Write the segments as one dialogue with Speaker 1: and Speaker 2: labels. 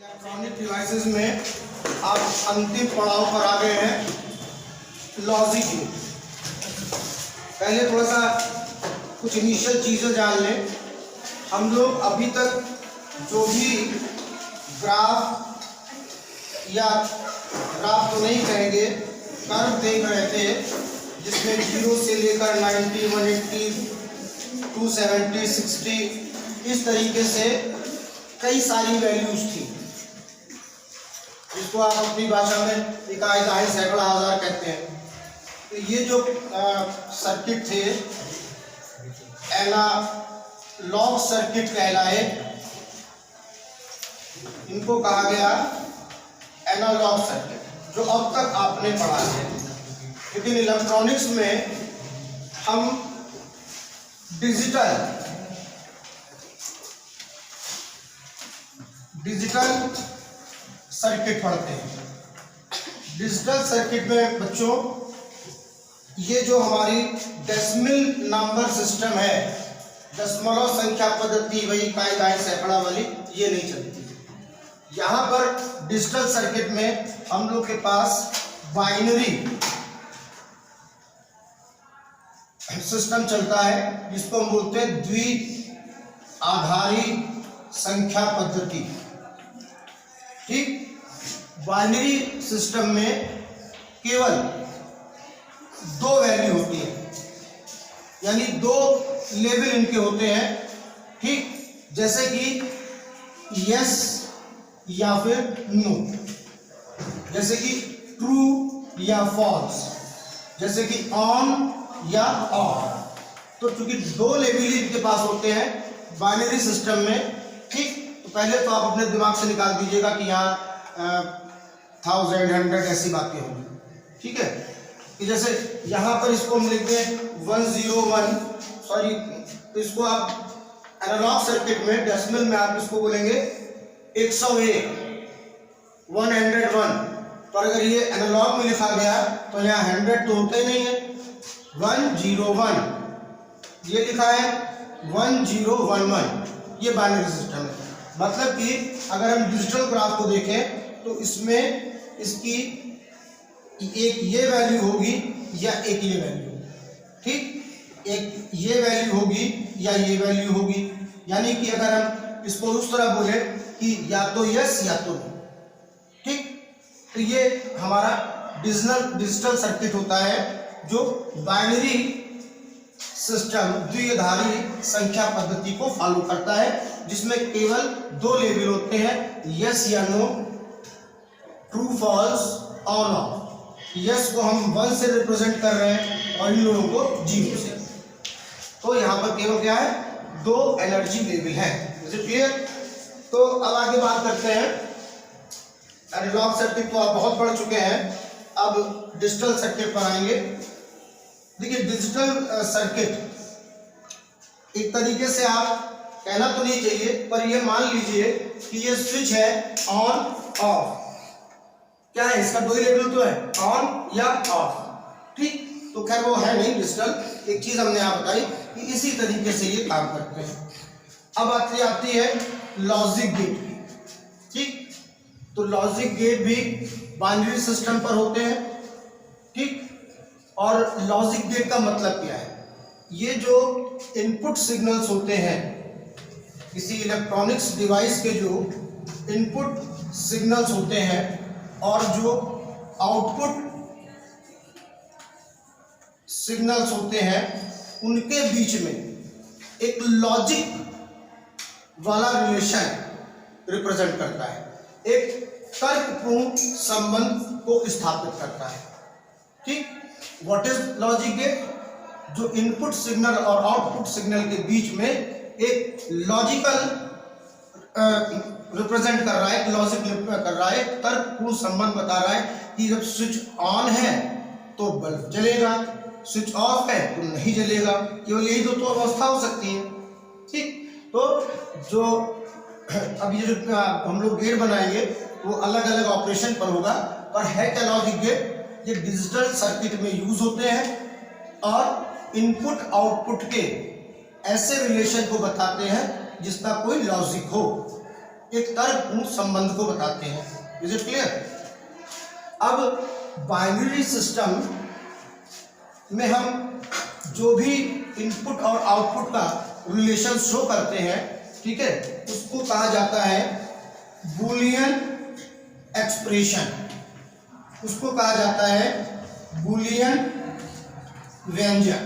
Speaker 1: Electronic devices में आप अंतिम पड़ाव पर आ गए हैं, लॉजिक गेट। पहले थोड़ा सा कुछ इनिशियल चीज़ें जान लें। हम लोग अभी तक जो भी ग्राफ या ग्राफ तो नहीं कहेंगे, कर्व देख रहे थे, जिसमें 0 से लेकर 90, 180, 270, 60 इस तरीके से कई सारी वैल्यूज थी, जिसको आप अपनी भाषा में इकाई, दहाई, सैकड़ा, हजार कहते हैं। तो ये जो सर्किट थे एनालॉग सर्किट कहलाए, इनको कहा गया एनालॉग सर्किट, जो अब तक आपने पढ़ा है। लेकिन इलेक्ट्रॉनिक्स में हम डिजिटल सर्किट पढ़ते हैं। डिजिटल सर्किट में बच्चों ये जो हमारी डेसिमल नंबर सिस्टम है, दशमलव संख्या पद्धति, वही इकाई, दहाई, सैकड़ा वाली, ये नहीं चलती। यहाँ पर डिजिटल सर्किट में हम लोग के पास बाइनरी सिस्टम चलता है, जिसको हम बोलते हैं द्विआधारी संख्या पद्धति। ठीक, बाइनरी सिस्टम में केवल दो वैल्यू होती है, यानी दो लेवल इनके होते हैं। ठीक, जैसे कि यस या फिर नो, जैसे कि ट्रू या फॉल्स, जैसे कि ऑन या ऑफ। तो चूंकि दो लेवल ही इनके पास होते हैं बाइनरी सिस्टम में। ठीक, तो पहले तो आप अपने दिमाग से निकाल दीजिएगा कि यहाँ 1000, 100 ऐसी बातें होंगी। ठीक है, कि जैसे यहाँ पर इसको हम लिखते हैं 101, सॉरी, तो इसको आप एनालॉग सर्किट में डेसिमल में आप इसको बोलेंगे 101, 101। तो अगर ये एनालॉग में लिखा गया तो यहाँ 100 तो होता ही नहीं है। 101 ये लिखा है, 1011, ये बाइनरी सिस्टम है। मतलब कि अगर हम डिजिटल ग्राफ को देखें तो इसमें इसकी एक ये वैल्यू होगी या एक ये वैल्यू होगी। ठीक, एक ये वैल्यू होगी या ये वैल्यू होगी, यानी कि अगर हम इसको उस तरह बोले कि या तो यस या तो नो। ठीक, तो ये हमारा डिजिटल सर्किट होता है, जो बाइनरी सिस्टम, द्विआधारी संख्या पद्धति को फॉलो करता है, जिसमें केवल दो लेवल होते हैं, यस या no, true, false, on, off. Yes को हम 1 से रिप्रेजेंट कर रहे हैं और इन लोगों को 0 से। तो यहाँ पर केवल क्या है, दो एनर्जी लेवल है। Is it clear? तो अब आगे बात करते हैं। एनालॉग सर्किट तो आप बहुत पढ़ चुके हैं, अब डिजिटल सर्किट पर आएंगे। देखिए, डिजिटल सर्किट एक तरीके से आप कहना तो नहीं चाहिए, पर ये मान लीजिए कि ये स्विच है ऑन ऑफ। क्या है, इसका दो ही लेवल तो है, ऑन या ऑफ। ठीक, तो खैर वो है नहीं डिजिटल। एक चीज हमने यहाँ बताई कि इसी तरीके से ये काम करते हैं। अब आती है लॉजिक गेट की। ठीक, तो लॉजिक गेट भी बाइनरी सिस्टम पर होते हैं। ठीक, और लॉजिक गेट का मतलब क्या है? ये जो इनपुट सिग्नल्स होते हैं, किसी इलेक्ट्रॉनिक्स डिवाइस के जो इनपुट सिग्नल्स होते हैं और जो आउटपुट सिग्नल्स होते हैं, उनके बीच में एक लॉजिक वाला रिलेशन रिप्रेजेंट करता है, एक तर्कपूर्ण संबंध को स्थापित करता है। ठीक, व्हाट इज लॉजिक गेट? जो इनपुट सिग्नल और आउटपुट सिग्नल के बीच में एक लॉजिकल रिप्रेजेंट कर रहा है, एक लॉजिक कर रहा है, तर्कपूर्ण संबंध बता रहा है कि जब स्विच ऑन है तो बल्ब जलेगा, स्विच ऑफ है तो नहीं जलेगा। केवल यही दो अवस्था हो सकती है। ठीक, तो जो अब ये जो हम लोग गेट बनाएंगे वो अलग अलग ऑपरेशन पर होगा, पर है क्या लॉजिक गेट? ये डिजिटल सर्किट में यूज होते हैं और इनपुट आउटपुट के ऐसे रिलेशन को बताते हैं जिसका कोई लॉजिक हो। एक तर्कपूर्ण संबंध को बताते हैं। Is it clear? अब बाइनरी सिस्टम में हम जो भी इनपुट और आउटपुट का रिलेशन शो करते हैं, ठीक है, उसको कहा जाता है बूलियन एक्सप्रेशन। उसको कहा जाता है बूलियन व्यंजक।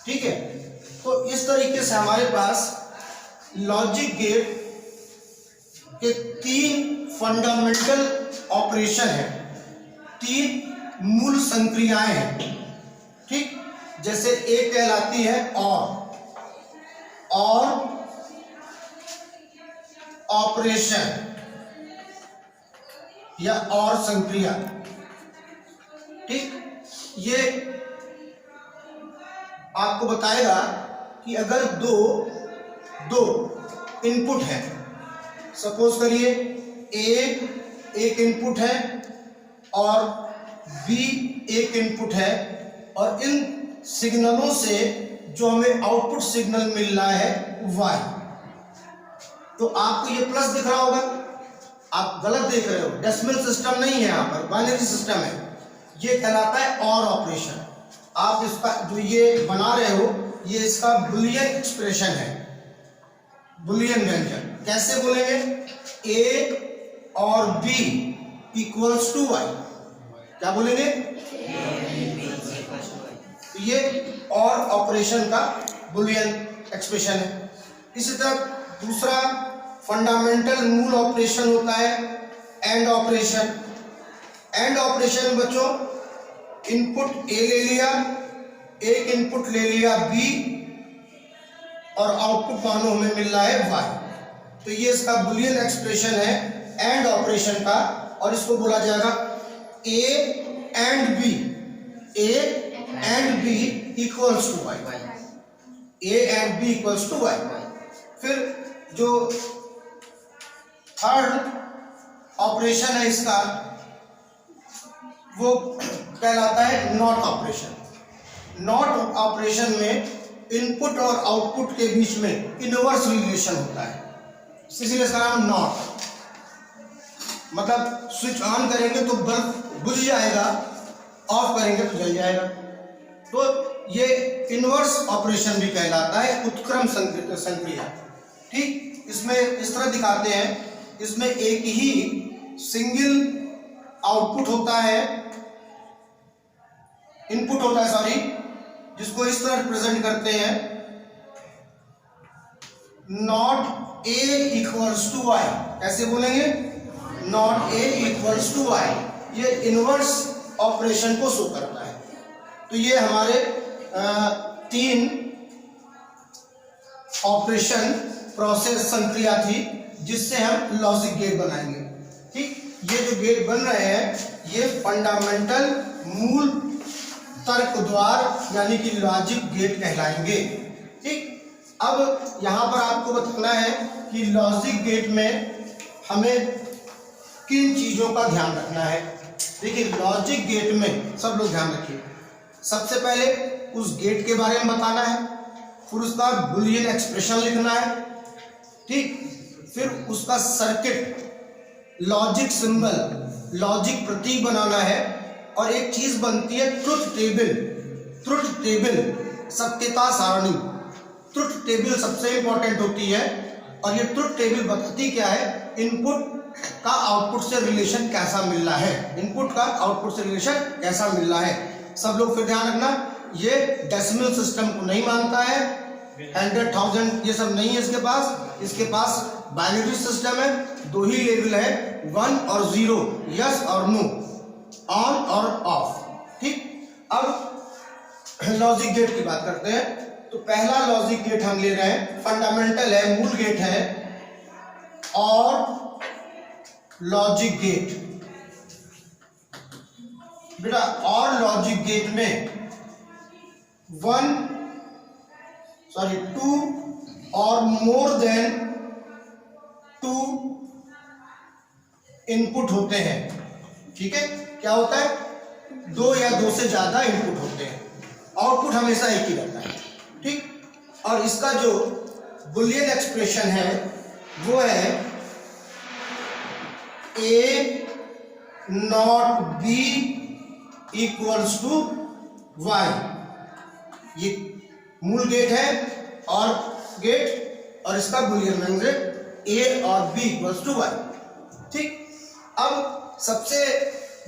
Speaker 1: ठीक है, तो इस तरीके से हमारे पास लॉजिक गेट के 3 फंडामेंटल ऑपरेशन है, 3 मूल संक्रियाएं हैं। ठीक, जैसे एक कहलाती है और ऑपरेशन या और संक्रिया। ठीक, ये आपको बताएगा कि अगर दो इनपुट है, सपोज करिए एक इनपुट है और बी एक इनपुट है, और इन सिग्नलों से जो हमें आउटपुट सिग्नल मिल रहा है वाई, तो आपको ये प्लस दिख रहा होगा। आप गलत देख रहे हो, डेसिमल सिस्टम नहीं है, यहाँ पर बाइनरी सिस्टम है। ये कहलाता है और ऑपरेशन। आप इसका जो ये बना रहे हो, ये इसका बुलियन एक्सप्रेशन है, बुलियन व्यंजक। कैसे बोलेंगे? ए और बी इक्वल्स टू वाई। क्या बोलेंगे? ये और ऑपरेशन का बुलियन एक्सप्रेशन है। इसी तरह दूसरा फंडामेंटल मूल ऑपरेशन होता है एंड ऑपरेशन। एंड ऑपरेशन बच्चों, इनपुट ए ले लिया, एक इनपुट ले लिया बी, और आउटपुट मानो हमें मिल रहा है वाई। तो ये इसका बुलियन एक्सप्रेशन है एंड ऑपरेशन का, और इसको बोला जाएगा A and B, A and B equals to Y, A and B equals to Y. फिर जो थर्ड ऑपरेशन है इसका, वो कहलाता है नॉट ऑपरेशन। नॉट ऑपरेशन में इनपुट और आउटपुट के बीच में इनवर्स रिलेशन होता है, इसलिए इसका नाम नॉट। मतलब स्विच ऑन करेंगे तो बल्ब बुझ जाएगा, ऑफ करेंगे तो जल जाएगा। तो ये इनवर्स ऑपरेशन भी कहलाता है, उत्क्रम संक्रिया। ठीक, इसमें इस तरह दिखाते हैं, इसमें एक ही सिंगल आउटपुट होता है, इनपुट होता है, सॉरी, जिसको इस तरह रिप्रेजेंट करते हैं not A equals to Y. कैसे बोलेंगे? Not A equals to Y. ये इनवर्स ऑपरेशन को शो करता है। तो ये हमारे 3 ऑपरेशन प्रोसेस संक्रिया थी, जिससे हम लॉजिक गेट बनाएंगे। ठीक, ये जो गेट बन रहे हैं, ये फंडामेंटल मूल तर्क द्वार यानी कि लॉजिक गेट कहलाएंगे। ठीक, अब यहां पर आपको बताना है कि लॉजिक गेट में हमें किन चीजों का ध्यान रखना है। देखिए, लॉजिक गेट में सब लोग ध्यान रखिए, सबसे पहले उस गेट के बारे में बताना है, फिर उसका बुलियन एक्सप्रेशन लिखना है। ठीक, फिर उसका सर्किट, लॉजिक सिंबल, लॉजिक प्रतीक बनाना है, और एक चीज बनती है ट्रुथ टेबल। ट्रुथ टेबल, सत्यता सारणी। ट्रुथ टेबल सबसे इंपॉर्टेंट होती है, और ये ट्रुथ टेबल बताती क्या है? इनपुट का आउटपुट से रिलेशन कैसा मिल रहा है, इनपुट का आउटपुट से रिलेशन कैसा मिल रहा है। सब लोग फिर ध्यान रखना, ये डेसिमल सिस्टम को नहीं मानता है, 100,000 ये सब नहीं है इसके पास। इसके पास बाइनरी सिस्टम है, 2 ही लेवल है, 1 और 0, यस और नो, ऑन और ऑफ। ठीक, अब लॉजिक गेट की बात करते हैं। तो पहला लॉजिक गेट हम ले रहे हैं, फंडामेंटल है, मूल गेट है, और लॉजिक गेट। बेटा, और लॉजिक गेट में 2 और मोर देन 2 इनपुट होते हैं। ठीक है, क्या होता है? 2 या 2 से ज्यादा इनपुट होते हैं, आउटपुट हमेशा एक ही रहता है। ठीक, और इसका जो बुलियन एक्सप्रेशन है वो है A not B equals to Y। ये मूल गेट है और गेट, और इसका बुलियन लैंग्वेज A और B इक्वल्स टू Y। ठीक, अब सबसे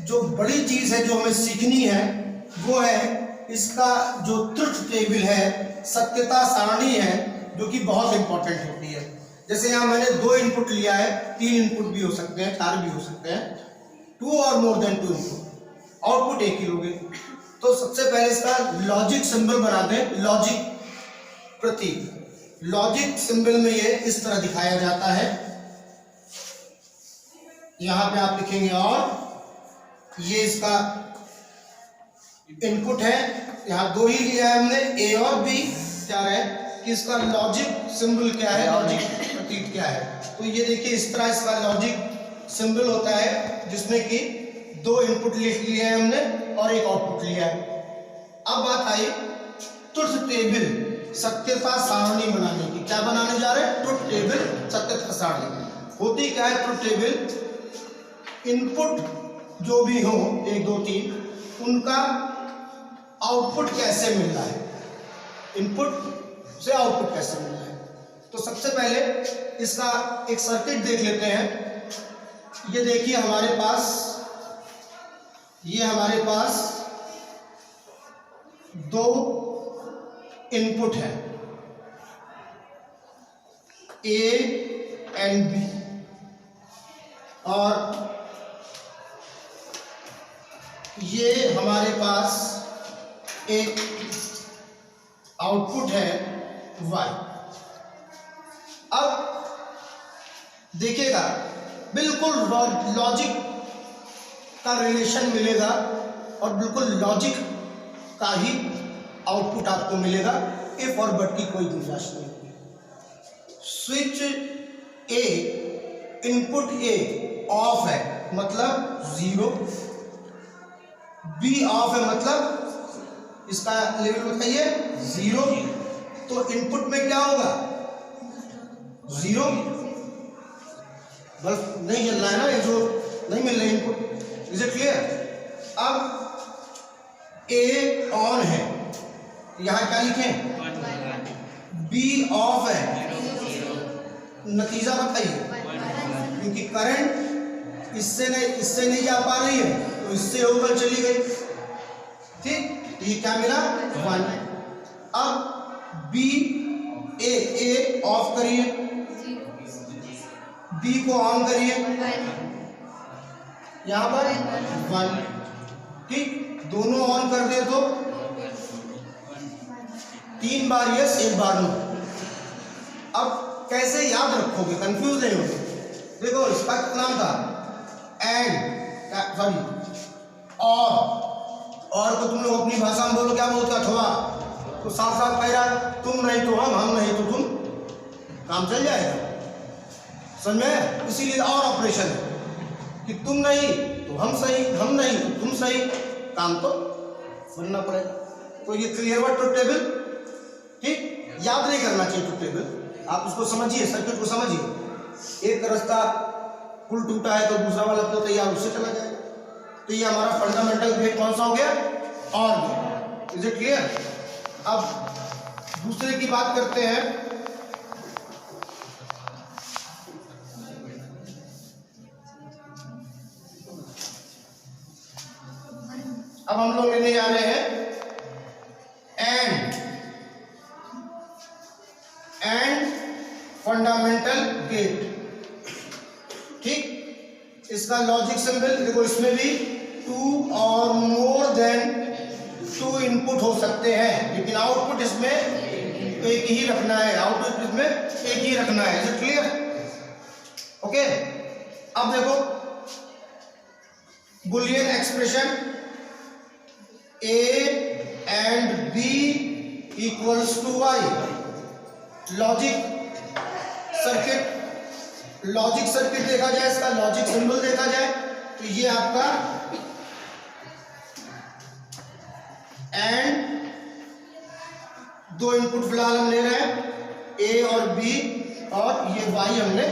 Speaker 1: जो बड़ी चीज है जो हमें सीखनी है वो है इसका जो ट्रुथ टेबल है, सत्यता सारणी है, जो कि बहुत इंपॉर्टेंट होती है। जैसे यहाँ मैंने 2 इनपुट लिया है, 3 इनपुट भी हो सकते हैं, 4 भी हो सकते हैं, 2 और मोर देन 2 इनपुट, आउटपुट एक ही लोगे। तो सबसे पहले इसका लॉजिक सिंबल बना दें, लॉजिक प्रतीक। लॉजिक सिंबल में ये इस तरह दिखाया जाता है, यहां पे आप लिखेंगे और ये इसका इनपुट है, यहां 2 ही लिया है हमने, ए और बी। क्या है कि इसका लॉजिक सिंबल क्या है, लॉजिक प्रतीक क्या है। तो ये देखिए इस तरह इसका लॉजिक सिंबल होता है, जिसमें कि 2 इनपुट लिख लिए हैं हमने और एक आउटपुट लिया है। अब बात आई ट्रुथ टेबल, सत्यता सारणी बनाने की। क्या बनाने जा रहे हैं? ट्रुथ टेबल, सत्यता सारणी। होती क्या है ट्रुथ टेबल? इनपुट जो भी हो 1 2 3, उनका आउटपुट कैसे मिल रहा है, इनपुट से आउटपुट कैसे मिल रहा है। तो सबसे पहले इसका एक सर्किट देख लेते हैं। ये देखिए हमारे पास, ये हमारे पास 2 इनपुट है, A एंड B, और ये हमारे पास एक आउटपुट है Y। अब देखिएगा बिल्कुल लॉजिक का रिलेशन मिलेगा और बिल्कुल लॉजिक का ही आउटपुट आपको मिलेगा। इफ और बट की कोई गुंजाइश नहीं होगी। Switch A, input A of है मतलब 0, B ऑफ है मतलब इसका लेवल बताइए 0। तो इनपुट में क्या होगा? 0। बल्ब नहीं जल रहा है ना, ये जो नहीं मिल रहा इनपुट। Is it clear? अब A ऑन है, यहां क्या लिखें? B ऑफ है, नतीजा बताइए। क्योंकि करंट इससे नहीं जा पा रही है, तो इससे होकर चली गई। ठीक, ये क्या मिला? 1। अब B A ऑफ करिए, B को ऑन करिए, यहां पर 1। ठीक, दोनों ऑन कर दे तो 3 बार यस 1 बार नो। अब कैसे याद रखोगे, कंफ्यूज नहीं होगे। देखो इसका नाम था एंड, सॉरी और को तुम लोग अपनी भाषा में बोलो, क्या बोलते हो? अथवा। तो साफ साफ कह रहा तुम नहीं तो हम नहीं तो तुम, काम चल जाएगा। समझ में? इसीलिए और ऑपरेशन है कि तुम नहीं तो हम सही, हम नहीं तो तुम सही, काम तो सुनना पड़ेगा। तो ये क्लियर हुआ ट्रुथ टेबल। ठीक, याद नहीं करना चाहिए ट्रुथ टेबल, आप उसको समझिए, सर्किट को समझिए। एक रास्ता पुल टूटा है तो दूसरा वाला पुल तैयार, उससे चला जाएगा। तो ये हमारा फंडामेंटल गेट कौन सा हो गया? और गेट। Is it clear? अब दूसरे की बात करते हैं। अब हम लोग लेने जा रहे हैं एंड फंडामेंटल गेट। ठीक, इसका लॉजिक सिंबल देखो, इसमें भी 2 और मोर देन 2 इनपुट हो सकते हैं, लेकिन आउटपुट इसमें एक ही रखना है, आउटपुट इसमें एक ही रखना है। Is it clear? ओके, अब देखो Boolean expression A and B equals to Y। Logic circuit देखा जाए, इसका लॉजिक सिंबल देखा जाए तो ये आपका एंड 2 इनपुट फिलहाल हम ले रहे हैं A और B, और ये y हमने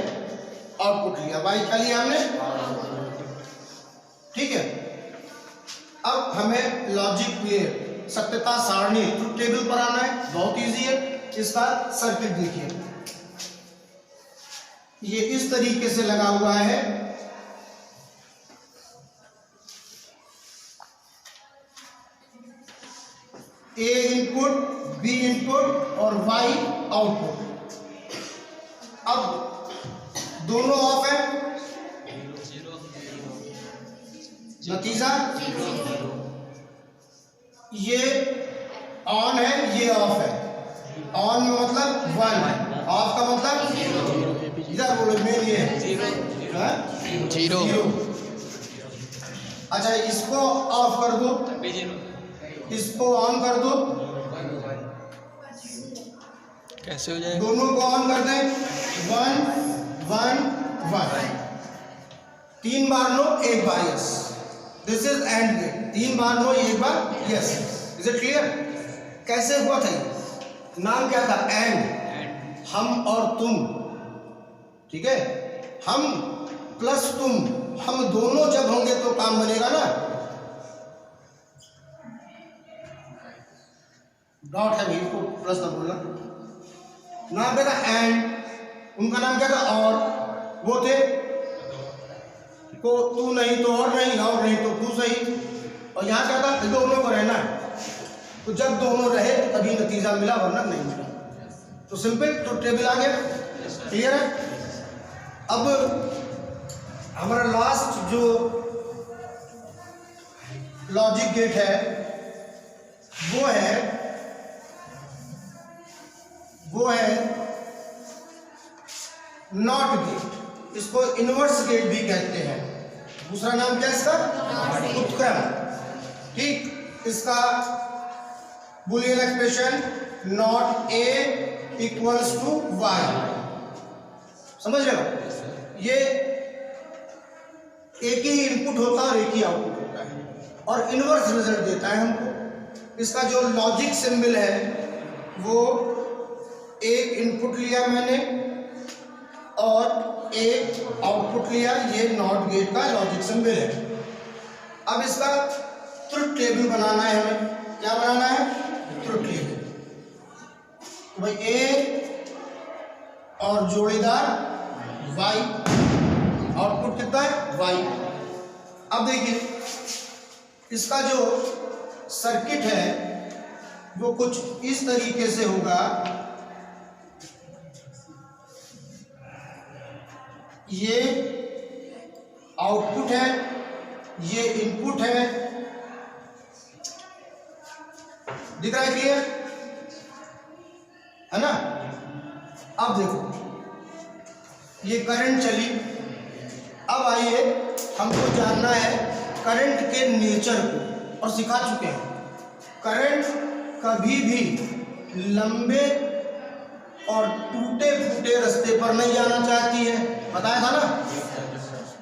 Speaker 1: आउटपुट लिया। y क्या लिया हमने? ठीक है। अब हमें लॉजिक में सत्यता सारणी ट्रुथ टेबल पर आना है। बहुत इजी है। इसका सर्किट देखिए, ये इस तरीके से लगा हुआ है। A इनपुट, B इनपुट और Y आउटपुट। अब दोनों ऑफ है, नतीजा ये ऑन है, ये ऑफ है। ऑन में मतलब 1, ऑफ का मतलब इधर बोलो, मेन ये है 0। अच्छा, इसको ऑफ कर दो, इसको ऑन कर दो,
Speaker 2: कैसे हो जाएगा?
Speaker 1: दोनों को ऑन कर दें। 1 1 1, 3 बार नो, 1 बार yes. This is and gate. 3 बार नो, 1 बार यस। Is it clear? कैसे हुआ था ये? नाम क्या था? एंड। हम और तुम, ठीक है, हम प्लस तुम, हम दोनों जब होंगे तो काम बनेगा ना। डॉट है भाई, इसको प्लस ना बोलना। नाम क्या था? एंड। उनका नाम क्या था? और। वो थे को तू नहीं तो और नहीं, और नहीं तो तू सही। और यहाँ क्या था? दोनों को रहना है। तो जब दोनों रहे तो तभी नतीजा मिला, वरना नहीं मिला। तो सिंपल, तो टेबल आ गया। क्लियर है? अब हमारा लास्ट जो लॉजिक गेट है वो है नॉट गेट। इसको इनवर्स गेट भी कहते हैं। दूसरा नाम क्या है इसका? उत्क्रम। ठीक, इसका Boolean expression not A equals to Y. समझ रहे हो? ये एक ही इनपुट होता है और एक ही आउटपुट होता है, और इनवर्स रिजल्ट देता है हमको। इसका जो लॉजिक सिंबल है वो एक इनपुट लिया मैंने और एक आउटपुट लिया। ये नॉट गेट का लॉजिक सिंबल है। अब इसका ट्रुथ टेबल बनाना है हमें। क्या बनाना है? Truth table. तो भाई ए और जोड़ीदार y, आउटपुट कितना है? y। अब देखिए, इसका जो सर्किट है वो कुछ इस तरीके से होगा। ये आउटपुट है, ये इनपुट है। दिख रहा है? क्लियर है ना? अब देखो, ये करंट चली। अब आइए, हमको जानना है करंट के नेचर को, और सिखा चुके हैं। करंट कभी भी लंबे और टूटे फूटे रास्ते पर नहीं जाना चाहती है, बताया था ना।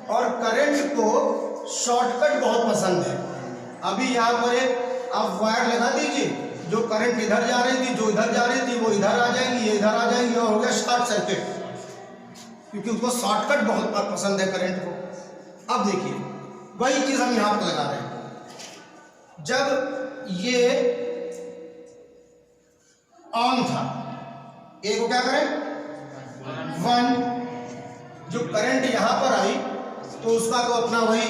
Speaker 1: और करंट को शॉर्टकट बहुत पसंद है। अभी यहाँ पर आप वायर लगा दीजिए, जो करंट इधर जा रही थी, जो इधर जा रही थी, वो इधर आ जाएंगी, ये इधर आ जाएंगी, और हो गया शॉर्ट सर्किट। क्योंकि उसको शॉर्टकट बहुत पसंद है करंट को। अब देखिए, वही चीज हम यहाँ पर लगा रहे हैं। जब ये ऑन था, ए को क्या करें? 1। जो करंट यहां पर आई तो उसका तो अपना वही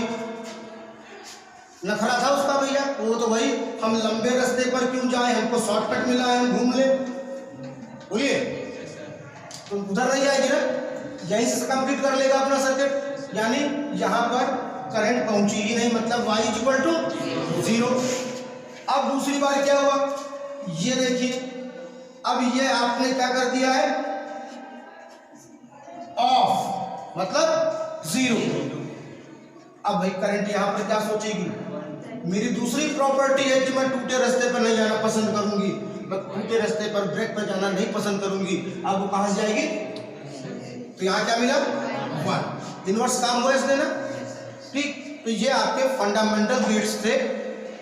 Speaker 1: नखरा था उसका भैया, वो तो वही, हम लंबे रास्ते पर क्यों जाए, हमको शॉर्टकट मिला है, हम घूम ले। बोलिए, तो उधर नहीं जाएगी ना, यहीं से कंप्लीट कर लेगा अपना सर्किट। यानी यहां पर करंट पहुंची ही नहीं, मतलब y = 0। अब दूसरी बार क्या हुआ, ये देखिए, अब ये आपने क्या कर दिया है? ऑफ, मतलब 0। अब भाई करंट यहां पर क्या सोचेगी? मेरी दूसरी प्रॉपर्टी है कि मैं टूटे रास्ते पर नहीं जाना पसंद करूंगी, मैं टूटे रास्ते पर ब्रेक पर जाना नहीं पसंद करूंगी। अब वो कहां से जाएगी? तो यहां क्या मिला? 1। इनवर्स काम हुआ इसने ना। ठीक, तो ये आपके फंडामेंटल गेट्स थे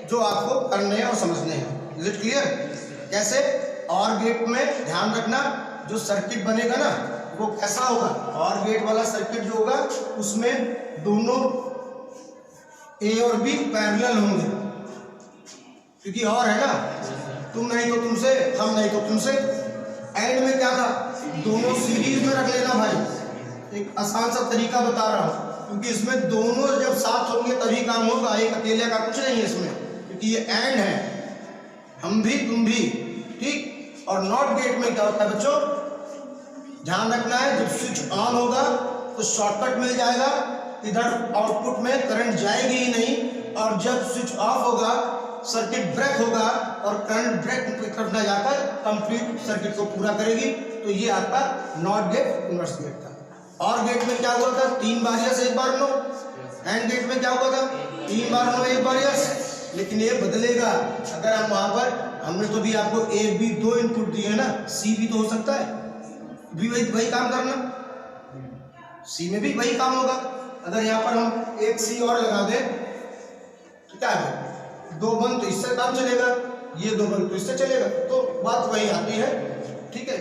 Speaker 1: जो आपको करने हैं और समझने हैं। Is it clear? कैसे? और गेट में ध्यान रखना, जो सर्किट बनेगा ना वो कैसा होगा, और गेट वाला सर्किट जो होगा उसमें दोनों ए और बी पैरेलल होंगे, क्योंकि और है ना, तुम नहीं तो तुमसे, हम नहीं तो तुमसे। एंड में क्या था, दोनों सीरीज में रख लेना भाई, एक आसान सा तरीका बता रहा हूँ, क्योंकि इसमें दोनों जब साथ होंगे तभी काम होगा, एक अकेले का कुछ नहीं है इसमें, क्योंकि ये एंड है, हम भी तुम भी, ठीक। और नॉट गेट में क्या होता है बच्चों, ध्यान रखना है, जब स्विच ऑन होगा तो शॉर्टकट मिल जाएगा, इधर आउटपुट में करंट जाएगी ही नहीं, और जब स्विच ऑफ होगा सर्किट ब्रेक होगा और करंट ब्रेक की तरफ न जाकर कंप्लीट सर्किट को पूरा करेगी। तो ये आपका नॉट गेट इनवर्स गेट था। और गेट में क्या हुआ था, 3 बार यस 1 बार नो। एंड गेट में क्या हुआ था, 3 बार नो 1 बार यस। लेकिन ये बदलेगा, अगर हम वहां पर, हमने तो भी आपको ए बी 2 इनपुट दिए है ना, सी भी तो हो सकता है, भी वही काम करना, सी में भी वही काम होगा। अगर यहाँ पर हम एक सी और लगा दें तो क्या है, 2 बन तो इससे काम चलेगा, ये 2 बन तो इससे चलेगा, तो बात वही आती है, ठीक है।